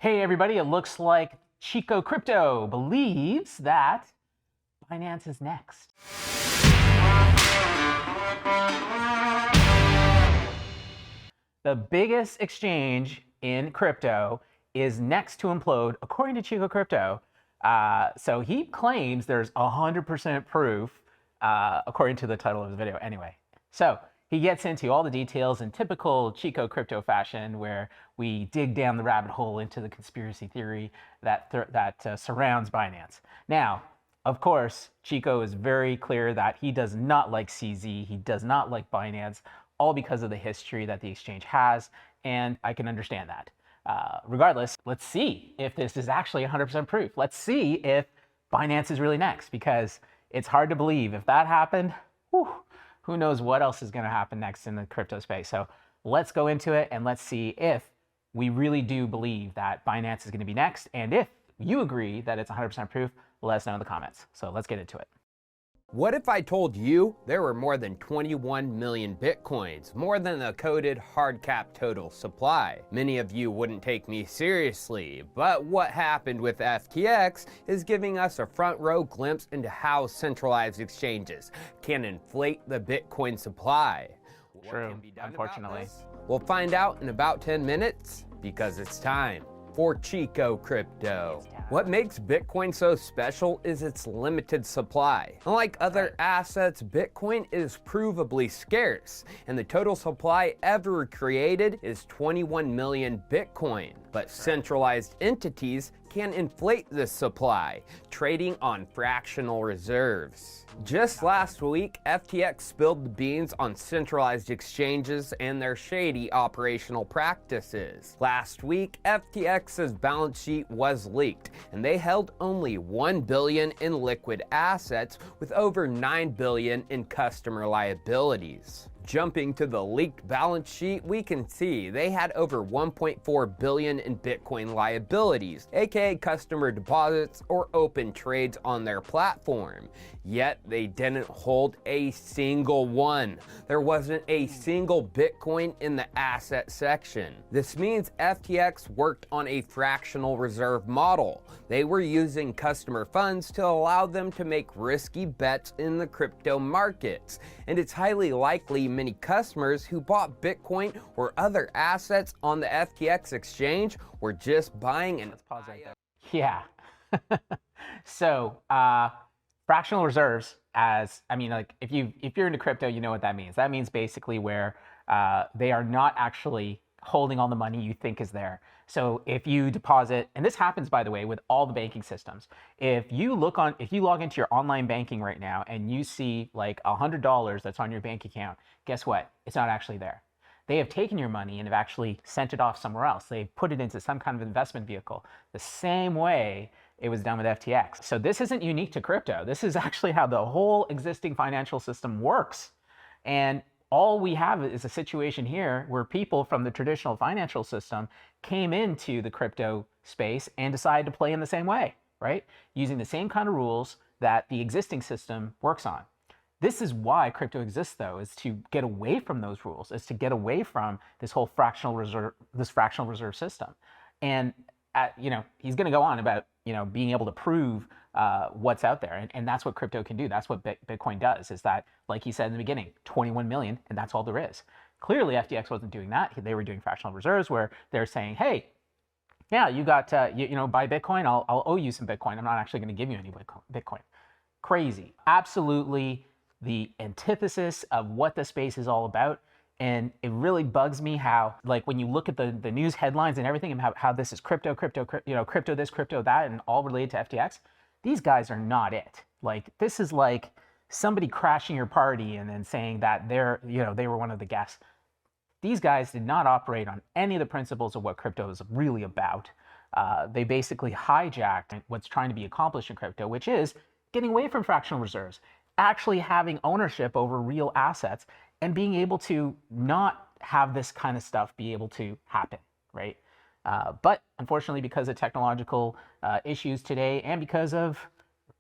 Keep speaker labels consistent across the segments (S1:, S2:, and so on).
S1: Hey everybody, it looks like Chico Crypto believes that Binance is next. The biggest exchange in crypto is next to implode, according to Chico Crypto. So he claims there's 100% proof, according to the title of the video anyway. So he gets into all the details in typical Chico Crypto fashion, where we dig down the rabbit hole into the conspiracy theory that surrounds Binance. Now, of course, Chico is very clear that he does not like CZ, he does not like Binance, all because of the history that the exchange has, and I can understand that. Regardless, let's see if this is actually 100% proof. Let's see if Binance is really next, because it's hard to believe. If that happened, who knows what else is going to happen next in the crypto space. So let's go into it and let's see if we really do believe that Binance is going to be next. And if you agree that it's 100% proof, let us know in the comments. So let's get into it.
S2: What if I told you there were more than 21 million Bitcoins, more than the coded hard cap total supply? Many of you wouldn't take me seriously, but what happened with FTX is giving us a front row glimpse into how centralized exchanges can inflate the Bitcoin supply.
S1: True, unfortunately.
S2: We'll find out in about 10 minutes, because it's time for Chico Crypto. What makes Bitcoin so special is its limited supply. Unlike other assets, Bitcoin is provably scarce, and the total supply ever created is 21 million Bitcoin. But centralized entities can inflate this supply, trading on fractional reserves. Just last week, FTX spilled the beans on centralized exchanges and their shady operational practices. Last week, FTX's balance sheet was leaked, and they held only $1 billion in liquid assets with over $9 billion in customer liabilities. Jumping to the leaked balance sheet, we can see they had over $1.4 billion in Bitcoin liabilities, aka customer deposits or open trades on their platform. Yet they didn't hold a single one. There wasn't a single Bitcoin in the asset section. This means FTX worked on a fractional reserve model. They were using customer funds to allow them to make risky bets in the crypto markets. And it's highly likely many customers who bought Bitcoin or other assets on the FTX exchange were just buying and...
S1: Let's pause right there. Yeah. So, fractional reserves, if you're into crypto, you know what that means. That means basically where they are not actually holding all the money you think is there. So if you deposit, and this happens, by the way, with all the banking systems. If you log into your online banking right now and you see like $100 that's on your bank account, guess what? It's not actually there. They have taken your money and have actually sent it off somewhere else. They've put it into some kind of investment vehicle, the same way it was done with FTX. So this isn't unique to crypto. This is actually how the whole existing financial system works. And all we have is a situation here where people from the traditional financial system came into the crypto space and decided to play in the same way, right? Using the same kind of rules that the existing system works on. This is why crypto exists, though, is to get away from those rules, is to get away from this whole fractional reserve system. And he's going to go on about being able to prove what's out there, and that's what crypto can do. That's what Bitcoin does. Is that, like he said in the beginning, 21 million, and that's all there is. Clearly, FTX wasn't doing that. They were doing fractional reserves, where they're saying, hey, yeah, you got buy Bitcoin. I'll owe you some Bitcoin. I'm not actually going to give you any Bitcoin. Crazy. Absolutely the antithesis of what the space is all about. And it really bugs me how, like, when you look at the news headlines and everything, and how this is crypto this, crypto that, and all related to FTX, these guys are not it. Like, this is like somebody crashing your party and then saying that they were one of the guests. These guys did not operate on any of the principles of what crypto is really about. They basically hijacked what's trying to be accomplished in crypto, which is getting away from fractional reserves, actually having ownership over real assets, and being able to not have this kind of stuff be able to happen, right? But unfortunately, because of technological issues today, and because of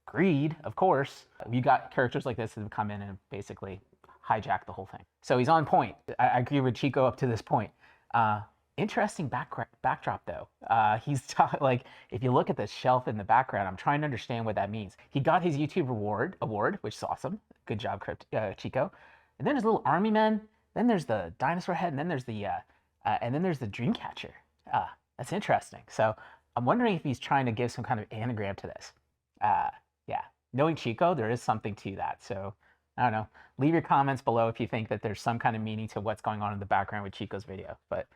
S1: greed, of course, you got characters like this that have come in and basically hijacked the whole thing. So he's on point. I agree with Chico up to this point. Interesting backdrop though. Like, if you look at the shelf in the background, I'm trying to understand what that means. He got his YouTube award, which is awesome. Good job, Chico. And then there's little army men. Then there's the dinosaur head, and then there's the dream catcher. That's interesting. So I'm wondering if he's trying to give some kind of anagram to this. Yeah, knowing Chico, there is something to that. So I don't know. Leave your comments below if you think that there's some kind of meaning to what's going on in the background with Chico's video. But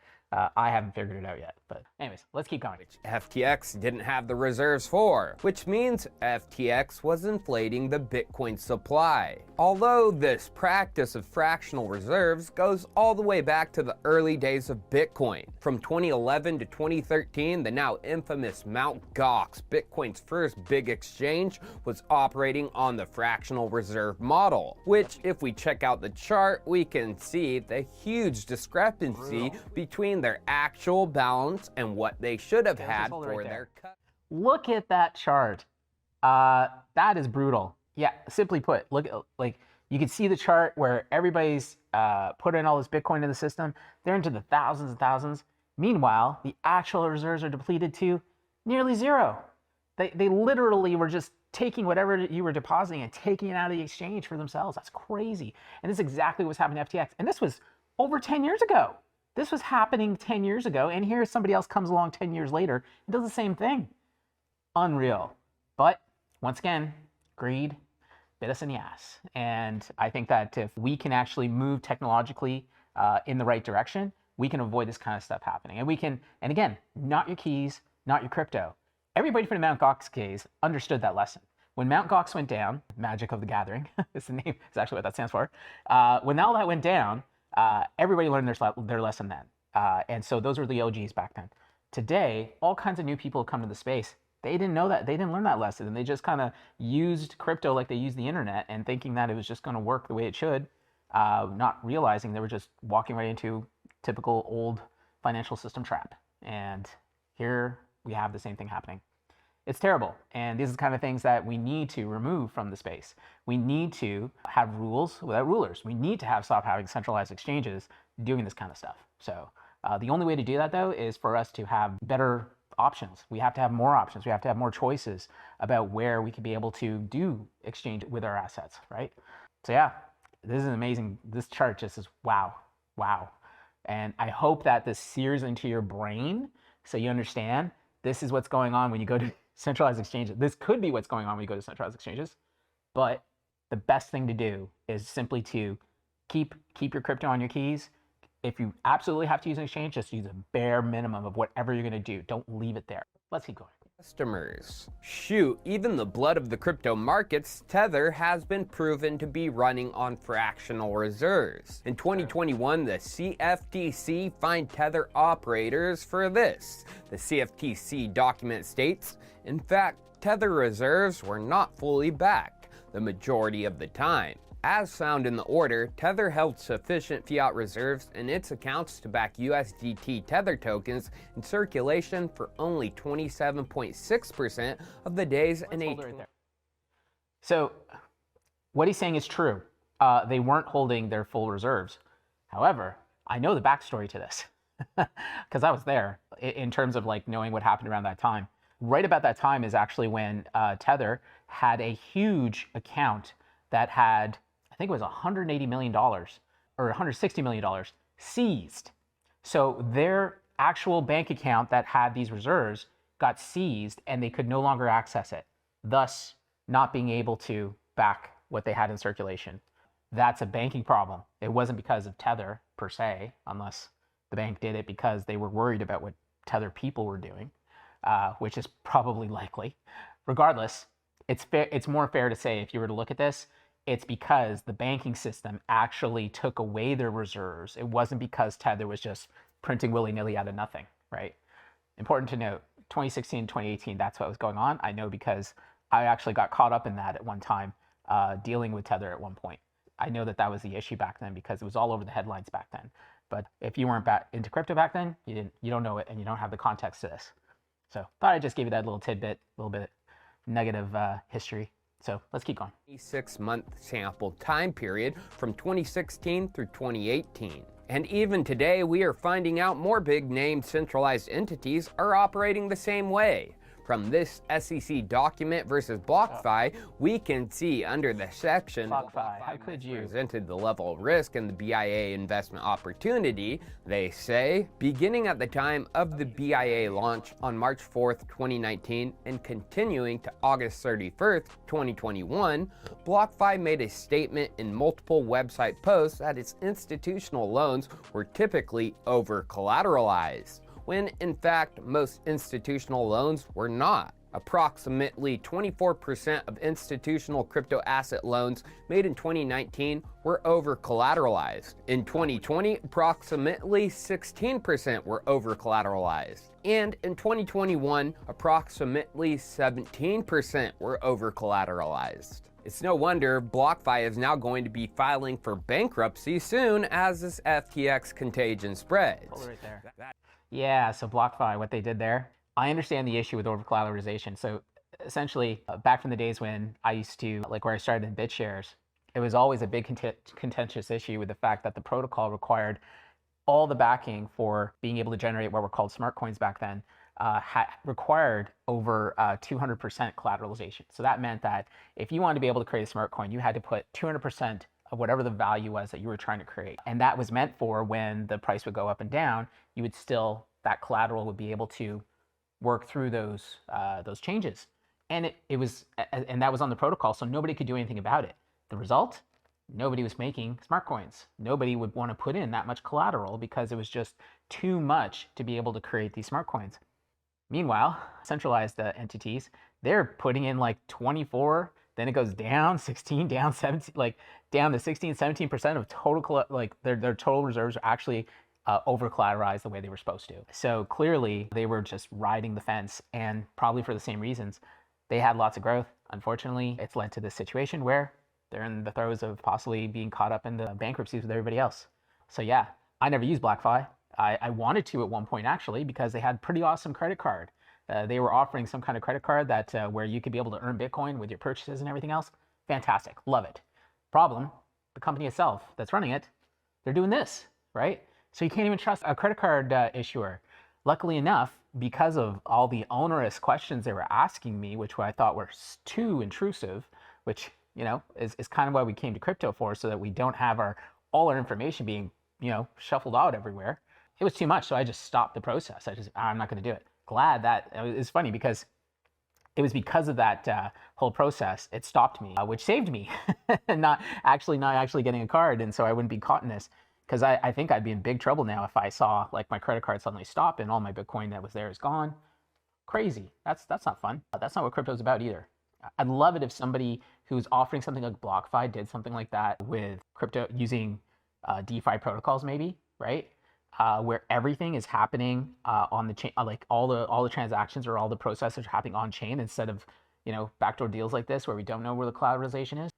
S1: I haven't figured it out yet. But anyways, let's keep going.
S2: Which FTX didn't have the reserves for, which means FTX was inflating the Bitcoin supply. Although this practice of fractional reserves goes all the way back to the early days of Bitcoin. From 2011 to 2013, the now infamous Mt. Gox, Bitcoin's first big exchange, was operating on the fractional reserve model, which if we check out the chart, we can see the huge discrepancy between their actual balance and what they should have had for their cut.
S1: Look at that chart. That is brutal. Yeah, simply put, look, like, you can see the chart where everybody's put in all this Bitcoin in the system. They're into the thousands and thousands. Meanwhile, the actual reserves are depleted to nearly zero. They literally were just taking whatever you were depositing and taking it out of the exchange for themselves. That's crazy. And this is exactly what's happening to FTX. And this was over 10 years ago. This was happening 10 years ago, and here somebody else comes along 10 years later and does the same thing. Unreal. But once again, greed bit us in the ass. And I think that if we can actually move technologically in the right direction, we can avoid this kind of stuff happening. And we can, and again, not your keys, not your crypto. Everybody from the Mt. Gox case understood that lesson. When Mt. Gox went down, Magic of the Gathering is the name, is actually what that stands for. When all that went down, everybody learned their lesson then. And so those were the OGs back then. Today, all kinds of new people have come to the space. They didn't know that. They didn't learn that lesson. And they just kind of used crypto like they used the internet and thinking that it was just going to work the way it should, not realizing they were just walking right into typical old financial system trap. And here we have the same thing happening. It's terrible. And these are the kind of things that we need to remove from the space. We need to have rules without rulers. We need to stop having centralized exchanges doing this kind of stuff. So the only way to do that, though, is for us to have better options. We have to have more options. We have to have more choices about where we can be able to do exchange with our assets, right? So yeah, this is amazing. This chart just is wow, wow. And I hope that this sears into your brain so you understand this is what's going on when you go to centralized exchanges. This could be what's going on when you go to centralized exchanges, but the best thing to do is simply to keep your crypto on your keys. If you absolutely have to use an exchange, just use a bare minimum of whatever you're going to do. Don't leave it there. Let's keep going.
S2: Customers. Shoot, even the blood of the crypto markets, Tether has been proven to be running on fractional reserves. In 2021, the CFTC fined Tether operators for this. The CFTC document states, in fact, Tether reserves were not fully backed the majority of the time. As found in the order, Tether held sufficient fiat reserves in its accounts to back USDT Tether tokens in circulation for only 27.6% of the days in a...
S1: So what he's saying is true. They weren't holding their full reserves. However, I know the backstory to this because I was there in terms of like knowing what happened around that time. Right about that time is actually when Tether had a huge account that had, I think it was $180 million or $160 million seized. So their actual bank account that had these reserves got seized and they could no longer access it, thus not being able to back what they had in circulation. That's a banking problem. It wasn't because of Tether per se, unless the bank did it because they were worried about what Tether people were doing, which is probably likely. Regardless, it's more fair to say if you were to look at this, it's because the banking system actually took away their reserves. It wasn't because Tether was just printing willy-nilly out of nothing, right? Important to note, 2016, 2018, that's what was going on. I know because I actually got caught up in that at one time, dealing with Tether at one point. I know that was the issue back then because it was all over the headlines back then. But if you weren't into crypto back then, you don't know it and you don't have the context to this. So thought I'd just give you that little tidbit, a little bit nugget of history. So let's keep going.
S2: 6-month sample time period from 2016 through 2018. And even today, we are finding out more big-name centralized entities are operating the same way. From this SEC document versus BlockFi, we can see under the section
S1: BlockFi, how could you?
S2: Presented the level of risk and the BIA investment opportunity. They say, beginning at the time of the BIA launch on March 4th, 2019, and continuing to August 31st, 2021, BlockFi made a statement in multiple website posts that its institutional loans were typically over-collateralized, when in fact most institutional loans were not. Approximately 24% of institutional crypto asset loans made in 2019 were over-collateralized. In 2020, approximately 16% were over-collateralized. And in 2021, approximately 17% were over-collateralized. It's no wonder BlockFi is now going to be filing for bankruptcy soon as this FTX contagion spreads.
S1: Hold it right there. Yeah, so BlockFi, what they did there, I understand the issue with over-collateralization. So essentially, back from the days when I used to, like where I started in BitShares, it was always a big contentious issue with the fact that the protocol required all the backing for being able to generate what were called smart coins back then, required over 200% collateralization. So that meant that if you wanted to be able to create a smart coin, you had to put 200% of whatever the value was that you were trying to create. And that was meant for when the price would go up and down, you would still, that collateral would be able to work through those changes. And and that was on the protocol, so nobody could do anything about it. The result? Nobody was making smart coins. Nobody would want to put in that much collateral because it was just too much to be able to create these smart coins. Meanwhile, centralized entities, they're putting in like 24, then it goes down 16, down 17, like down to 16, 17% of total, like their total reserves are actually over collateralized the way they were supposed to. So clearly they were just riding the fence, and probably for the same reasons. They had lots of growth. Unfortunately, it's led to this situation where they're in the throes of possibly being caught up in the bankruptcies with everybody else. So yeah, I never used BlockFi. I wanted to at one point actually, because they had pretty awesome credit card. They were offering some kind of credit card that where you could be able to earn Bitcoin with your purchases and everything else. Fantastic, love it. Problem, the company itself that's running it, they're doing this, right? So you can't even trust a credit card issuer. Luckily enough, because of all the onerous questions they were asking me, which I thought were too intrusive, which is kind of why we came to crypto for, so that we don't have all our information being shuffled out everywhere. It was too much, so I just stopped the process. I'm not going to do it. Glad that it's funny because it was because of that whole process it stopped me, which saved me, not actually getting a card, and so I wouldn't be caught in this. Because I think I'd be in big trouble now if I saw like my credit card suddenly stop and all my Bitcoin that was there is gone. Crazy. That's not fun. That's not what crypto's about either. I'd love it if somebody who's offering something like BlockFi did something like that with crypto using DeFi protocols, maybe, right? Where everything is happening on the chain, like all the transactions or all the processes are happening on chain instead of backdoor deals like this where we don't know where the collateralization is.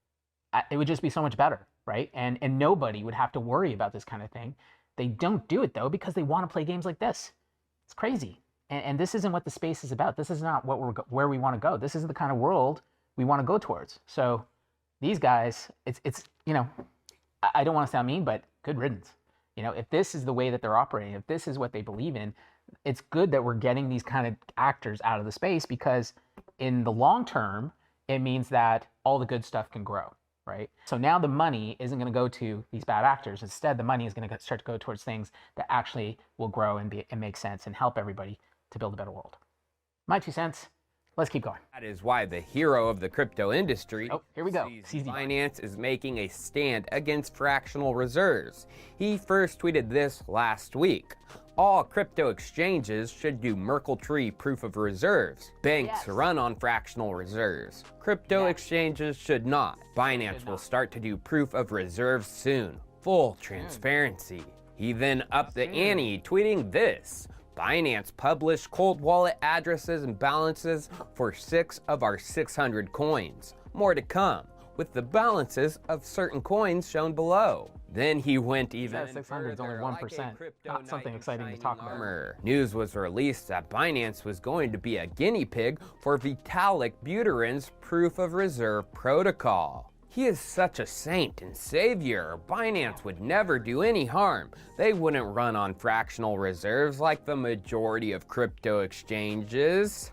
S1: It would just be so much better, right? And nobody would have to worry about this kind of thing. They don't do it though because they want to play games like this. It's crazy. And this isn't what the space is about. This is not where we want to go. This isn't the kind of world we want to go towards. So these guys, it's I don't want to sound mean, but good riddance. If this is the way that they're operating, if this is what they believe in, it's good that we're getting these kind of actors out of the space, because in the long term, it means that all the good stuff can grow. Right? So now the money isn't going to go to these bad actors. Instead, the money is going to start to go towards things that actually will grow and make sense and help everybody to build a better world. My 2 cents. Let's keep going.
S2: That is why the hero of the crypto industry,
S1: oh, here we go.
S2: Binance, is making a stand against fractional reserves. He first tweeted this last week. All crypto exchanges should do Merkle Tree proof of reserves. Banks run on fractional reserves. Crypto exchanges should not. Binance will start to do proof of reserves soon. Full transparency. He then upped the ante, tweeting this. Binance published cold wallet addresses and balances for 6 of our 600 coins. More to come, with the balances of certain coins shown below. Then he went even
S1: 600 is only 1%. Not something exciting to talk about.
S2: News was released that Binance was going to be a guinea pig for Vitalik Buterin's proof of reserve protocol. He is such a saint and savior. Binance would never do any harm. They wouldn't run on fractional reserves like the majority of crypto exchanges.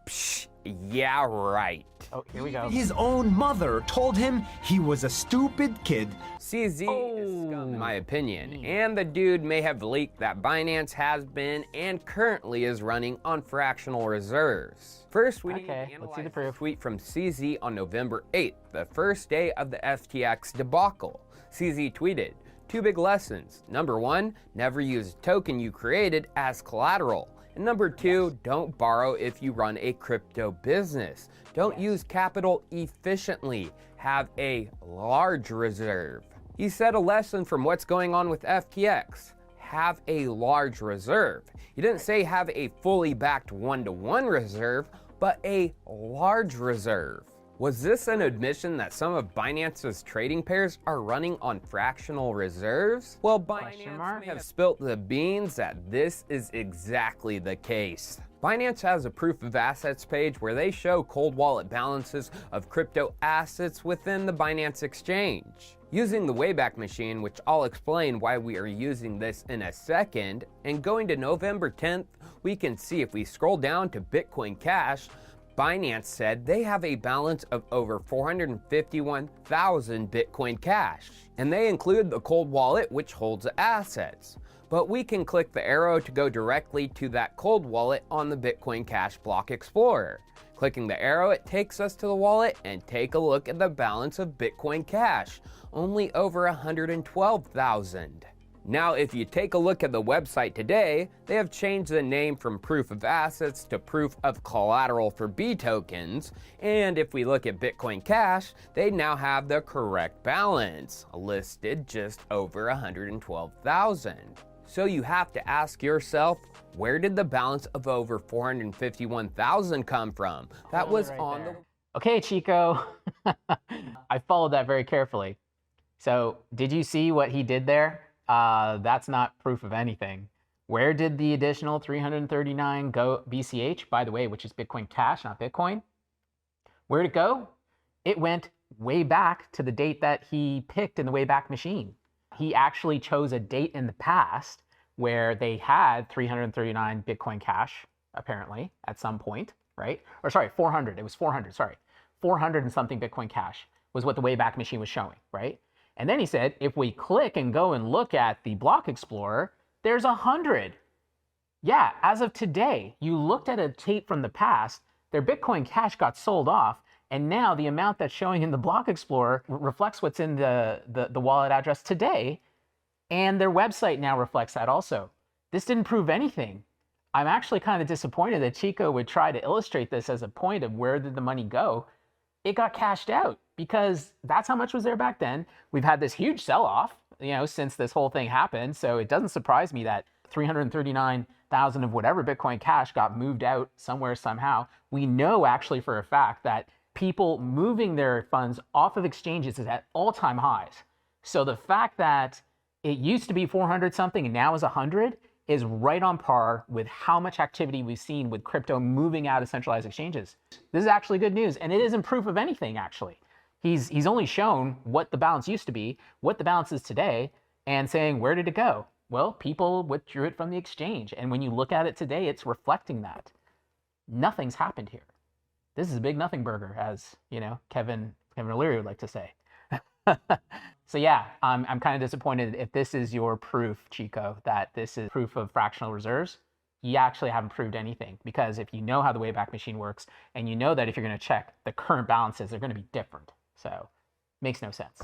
S2: Psh, yeah, right.
S1: Oh, here we go.
S3: His own mother told him he was a stupid kid.
S2: CZ is scum in my opinion, and the dude may have leaked that Binance has been and currently is running on fractional reserves. First, we need to
S1: let's see
S2: analyze
S1: the
S2: the
S1: proof.
S2: tweet from CZ on November 8th, the first day of the FTX debacle. CZ tweeted, 2 big lessons. Number 1, never use a token you created as collateral. And number 2, don't borrow if you run a crypto business. Don't use capital efficiently. Have a large reserve. He said a lesson from what's going on with FTX. Have a large reserve. He didn't say have a fully backed 1-to-1 reserve, but a large reserve. Was this an admission that some of Binance's trading pairs are running on fractional reserves? Well, Binance may have spilt the beans that this is exactly the case. Binance has a proof of assets page where they show cold wallet balances of crypto assets within the Binance exchange. Using the Wayback Machine, which I'll explain why we are using this in a second, and going to November 10th, we can see if we scroll down to Bitcoin Cash, Binance said they have a balance of over 451,000 Bitcoin Cash, and they include the cold wallet which holds the assets. But we can click the arrow to go directly to that cold wallet on the Bitcoin Cash block explorer. Clicking the arrow, it takes us to the wallet and take a look at the balance of Bitcoin Cash, only over 112,000. Now, if you take a look at the website today, they have changed the name from Proof of Assets to Proof of Collateral for B tokens. And if we look at Bitcoin Cash, they now have the correct balance, listed just over 112,000. So you have to ask yourself, where did the balance of over 451,000 come from? That was on the...
S1: Okay, Chico. I followed that very carefully. So did you see what he did there? That's not proof of anything. Where did the additional 339 go? BCH, by the way, which is Bitcoin Cash, not Bitcoin. Where'd it go? It went way back to the date that he picked in the Wayback Machine. He actually chose a date in the past where they had 339 Bitcoin Cash, apparently, at some point, right? Or sorry, 400. It was 400, sorry. 400 and something Bitcoin Cash was what the Wayback Machine was showing, right? And then he said, if we click and go and look at the block explorer, there's 100. Yeah, as of today, you looked at a tape from the past, their Bitcoin Cash got sold off, and now the amount that's showing in the block explorer reflects what's in the wallet address today, and their website now reflects that also. This didn't prove anything. I'm actually kind of disappointed that Chico would try to illustrate this as a point of where did the money go. It got cashed out because that's how much was there back then. We've had this huge sell-off, since this whole thing happened. So it doesn't surprise me that 339,000 of whatever Bitcoin Cash got moved out somewhere somehow. We know actually for a fact that people moving their funds off of exchanges is at all-time highs. So the fact that it used to be 400 something and now is 100 is right on par with how much activity we've seen with crypto moving out of centralized exchanges. This is actually good news, and it isn't proof of anything, actually. He's only shown what the balance used to be, what the balance is today, and saying, where did it go? Well, people withdrew it from the exchange, and when you look at it today, it's reflecting that. Nothing's happened here. This is a big nothing burger, as Kevin O'Leary would like to say. So yeah, I'm kind of disappointed if this is your proof, Chico, that this is proof of fractional reserves. You actually haven't proved anything, because if you know how the Wayback Machine works, and you know that if you're going to check the current balances, they're going to be different. So makes no sense.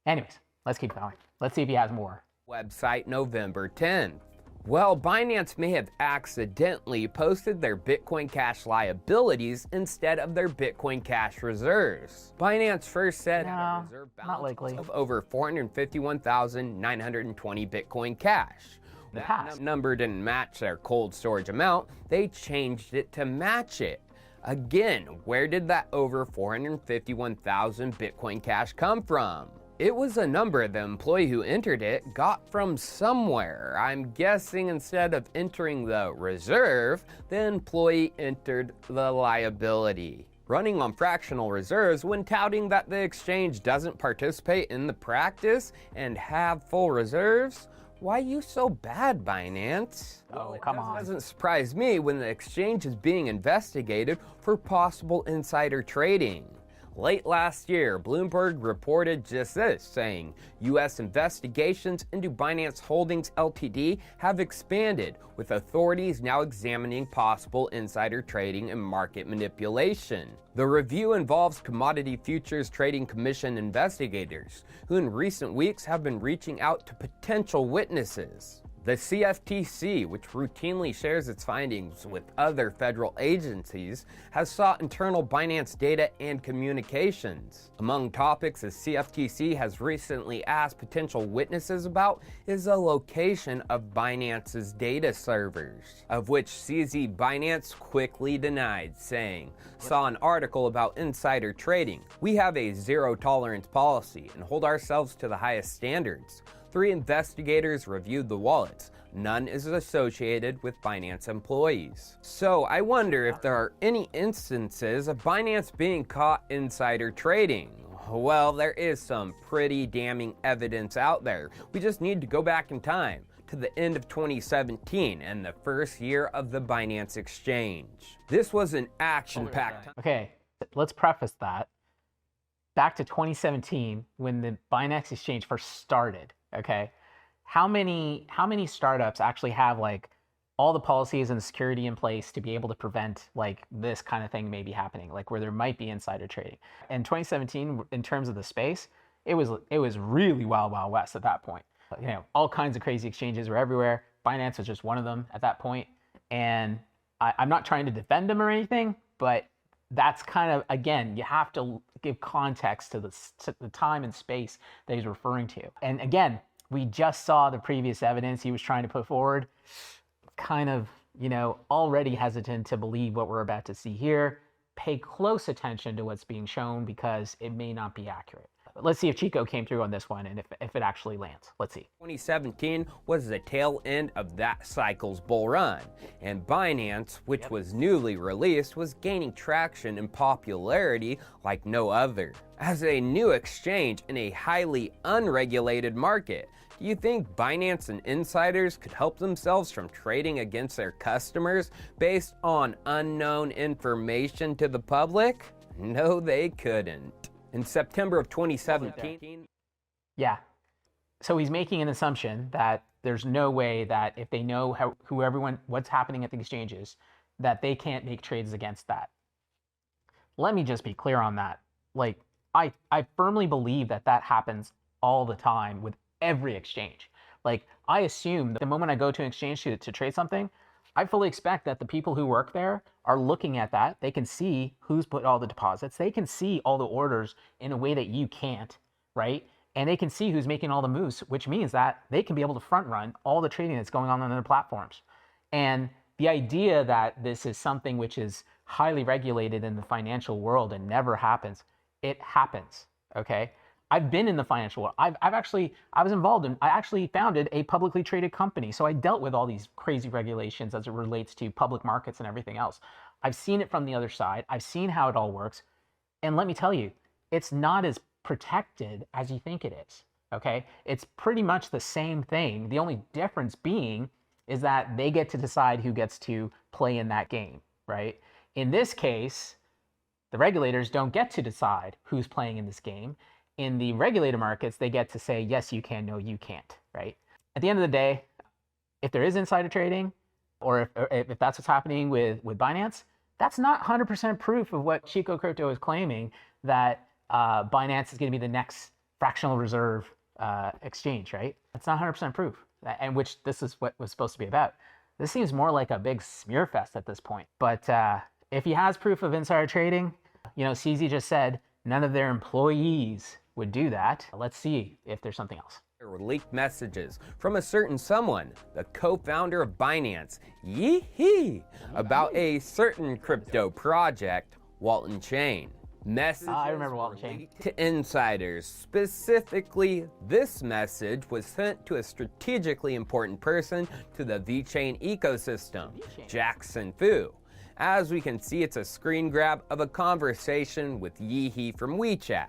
S1: Anyways, let's keep going. Let's see if he has more.
S2: Website November 10th. Well, Binance may have accidentally posted their Bitcoin Cash liabilities instead of their Bitcoin Cash reserves. Binance first said had a reserve balance of over 451,920 Bitcoin Cash. That number didn't match their cold storage amount. They changed it to match it. Again, where did that over 451,000 Bitcoin Cash come from? It was a number the employee who entered it got from somewhere. I'm guessing instead of entering the reserve, the employee entered the liability. running on fractional reserves when touting that the exchange doesn't participate in the practice and have full reserves? Why you so bad, Binance?
S1: Oh,
S2: It
S1: come on.
S2: doesn't surprise me when the exchange is being investigated for possible insider trading. Late last year, Bloomberg reported just this, saying U.S. investigations into Binance Holdings Ltd. have expanded, with authorities now examining possible insider trading and market manipulation. The review involves Commodity Futures Trading Commission investigators, who in recent weeks have been reaching out to potential witnesses. The CFTC, which routinely shares its findings with other federal agencies, has sought internal Binance data and communications. Among topics the CFTC has recently asked potential witnesses about is the location of Binance's data servers, of which CZ Binance quickly denied, saying, "Saw an article about insider trading. We have a zero-tolerance policy and hold ourselves to the highest standards. 3 investigators reviewed the wallets. None is associated with Binance employees." So I wonder if there are any instances of Binance being caught insider trading. Well, there is some pretty damning evidence out there. We just need to go back in time to the end of 2017 and the first year of the Binance exchange. This was an action-packed time.
S1: Okay, let's preface that. Back to 2017, when the Binance exchange first started, okay, how many startups actually have like all the policies and the security in place to be able to prevent like this kind of thing maybe happening, like where there might be insider trading? In 2017, in terms of the space, it was really wild west at that point. You know, all kinds of crazy exchanges were everywhere. Binance was just one of them at that point. And I'm not trying to defend them or anything, but that's kind of, again, you have to give context to the time and space that he's referring to. And again, we just saw the previous evidence he was trying to put forward. Kind of, you know, already hesitant to believe what we're about to see here. Pay close attention to what's being shown because it may not be accurate. But let's see if Chico came through on this one and if it actually lands. Let's see.
S2: 2017 was the tail end of that cycle's bull run, and Binance, which was newly released, was gaining traction and popularity like no other. As a new exchange in a highly unregulated market, do you think Binance and insiders could help themselves from trading against their customers based on unknown information to the public? No, they couldn't. In September of 2017...
S1: Yeah. So he's making an assumption that there's no way that if they know what's happening at the exchanges, that they can't make trades against that. Let me just be clear on that. Like, I firmly believe that happens all the time with every exchange. Like, I assume that the moment I go to an exchange to trade something, I fully expect that the people who work there are looking at that. They can see who's put all the deposits. They can see all the orders in a way that you can't, right? And they can see who's making all the moves, which means that they can be able to front run all the trading that's going on their platforms. And the idea that this is something which is highly regulated in the financial world and never happens, it happens, okay? I've been in the financial world. I actually founded a publicly traded company. So I dealt with all these crazy regulations as it relates to public markets and everything else. I've seen it from the other side. I've seen how it all works. And let me tell you, it's not as protected as you think it is, okay? It's pretty much the same thing. The only difference being is that they get to decide who gets to play in that game, right? In this case, the regulators don't get to decide who's playing in this game. In the regulated markets, they get to say, yes, you can, no, you can't, right? At the end of the day, if there is insider trading, or if that's what's happening with Binance, that's not 100% proof of what Chico Crypto is claiming, that Binance is going to be the next fractional reserve exchange, right? That's not 100% proof, and which this is what was supposed to be about. This seems more like a big smear fest at this point. But if he has proof of insider trading, you know, CZ just said none of their employees would do that. Let's see if there's something else.
S2: There were leaked messages from a certain someone, the co-founder of Binance, about a certain crypto project, Walton Chain. Messages
S1: I remember Walton Chain.
S2: leaked to insiders. Specifically, this message was sent to a strategically important person to the VeChain ecosystem, Jackson Fu. As we can see, it's a screen grab of a conversation with Yihe from WeChat.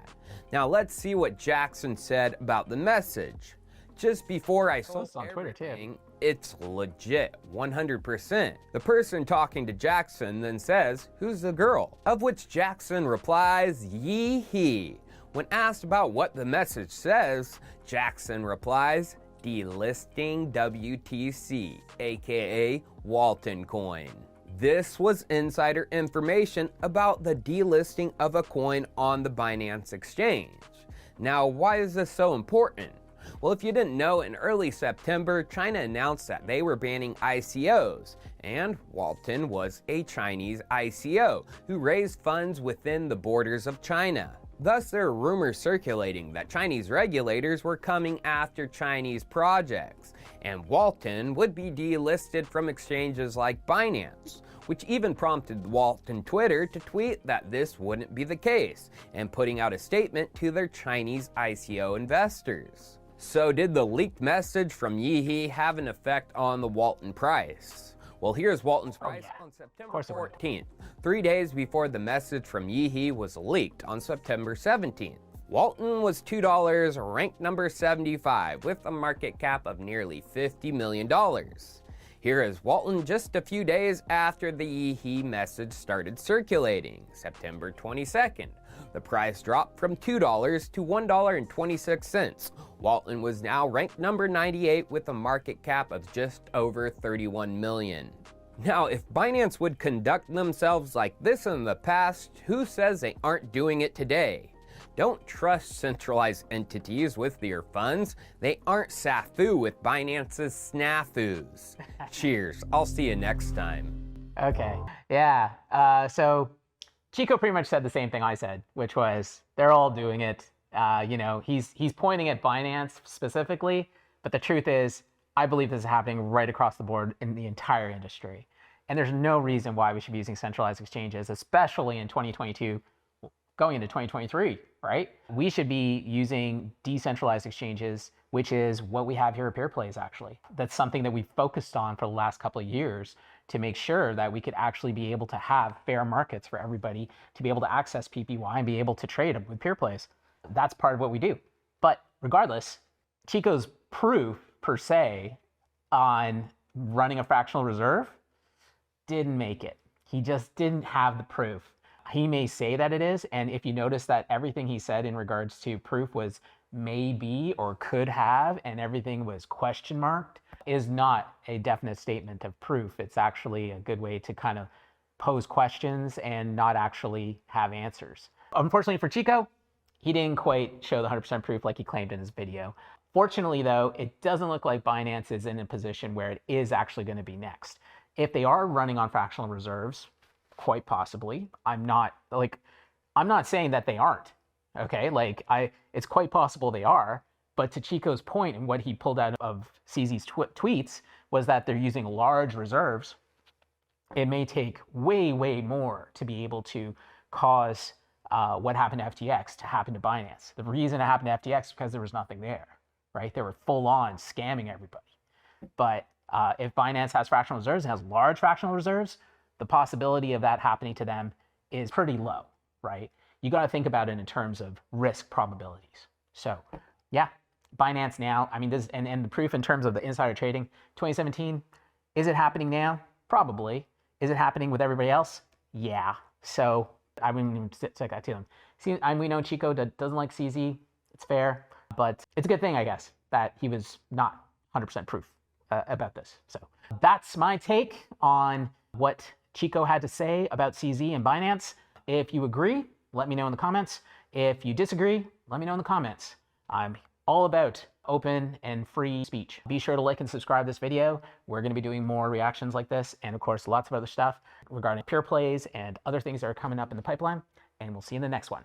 S2: Now let's see what Jackson said about the message. Just before I sold
S1: on Twitter too.
S2: everything, it's legit, 100%. The person talking to Jackson then says, "Who's the girl?" Of which Jackson replies, "Yihe." When asked about what the message says, Jackson replies, "Delisting WTC, aka Walton coin." This was insider information about the delisting of a coin on the Binance exchange. Now, why is this so important? Well, if you didn't know, in early September, China announced that they were banning ICOs, and Walton was a Chinese ICO who raised funds within the borders of China. Thus, there are rumors circulating that Chinese regulators were coming after Chinese projects, and Walton would be delisted from exchanges like Binance, which even prompted Walton Twitter to tweet that this wouldn't be the case, and putting out a statement to their Chinese ICO investors. So did the leaked message from Yihe have an effect on the Walton price? Well, here's Walton's price on September 14th, 3 days before the message from Yihe was leaked on September 17th. Walton was $2, ranked number 75, with a market cap of nearly $50 million. Here is Walton just a few days after the Yihe message started circulating, September 22nd. The price dropped from $2 to $1.26. Walton was now ranked number 98 with a market cap of just over 31 million. Now, if Binance would conduct themselves like this in the past, who says they aren't doing it today? Don't trust centralized entities with your funds. They aren't SAFU with Binance's snafus. Cheers. I'll see you next time.
S1: Okay. Yeah. So Chico pretty much said the same thing I said, which was they're all doing it. He's pointing at Binance specifically, but the truth is, I believe this is happening right across the board in the entire industry. And there's no reason why we should be using centralized exchanges, especially in 2022, going into 2023, right? We should be using decentralized exchanges, which is what we have here at PeerPlays, actually. That's something that we've focused on for the last couple of years to make sure that we could actually be able to have fair markets for everybody to be able to access PPY and be able to trade them with PeerPlays. That's part of what we do. But regardless, Chico's proof per se on running a fractional reserve didn't make it. He just didn't have the proof. He may say that it is, and if you notice that everything he said in regards to proof was maybe or could have, and everything was question marked, is not a definite statement of proof. It's actually a good way to kind of pose questions and not actually have answers. Unfortunately for Chico, he didn't quite show the 100% proof like he claimed in his video. Fortunately though, it doesn't look like Binance is in a position where it is actually going to be next. If they are running on fractional reserves, quite possibly. I'm not saying that they aren't. Okay, it's quite possible they are. But to Chico's point, and what he pulled out of CZ's tweets was that they're using large reserves. It may take way, way more to be able to cause what happened to FTX to happen to Binance. The reason it happened to FTX is because there was nothing there, right? They were full on scamming everybody. But if Binance has fractional reserves and has large fractional reserves, the possibility of that happening to them is pretty low, right? You got to think about it in terms of risk probabilities. So yeah, Binance now, I mean, this and the proof in terms of the insider trading, 2017, is it happening now? Probably. Is it happening with everybody else? Yeah. So I wouldn't even stick that to them. See, we know Chico doesn't like CZ. It's fair, but it's a good thing, I guess, that he was not 100% proof about this. So that's my take on what Chico had to say about CZ and Binance. If you agree, let me know in the comments. If you disagree, let me know in the comments. I'm all about open and free speech. Be sure to like and subscribe this video. We're going to be doing more reactions like this, and of course lots of other stuff regarding PeerPlays and other things that are coming up in the pipeline, and we'll see you in the next one.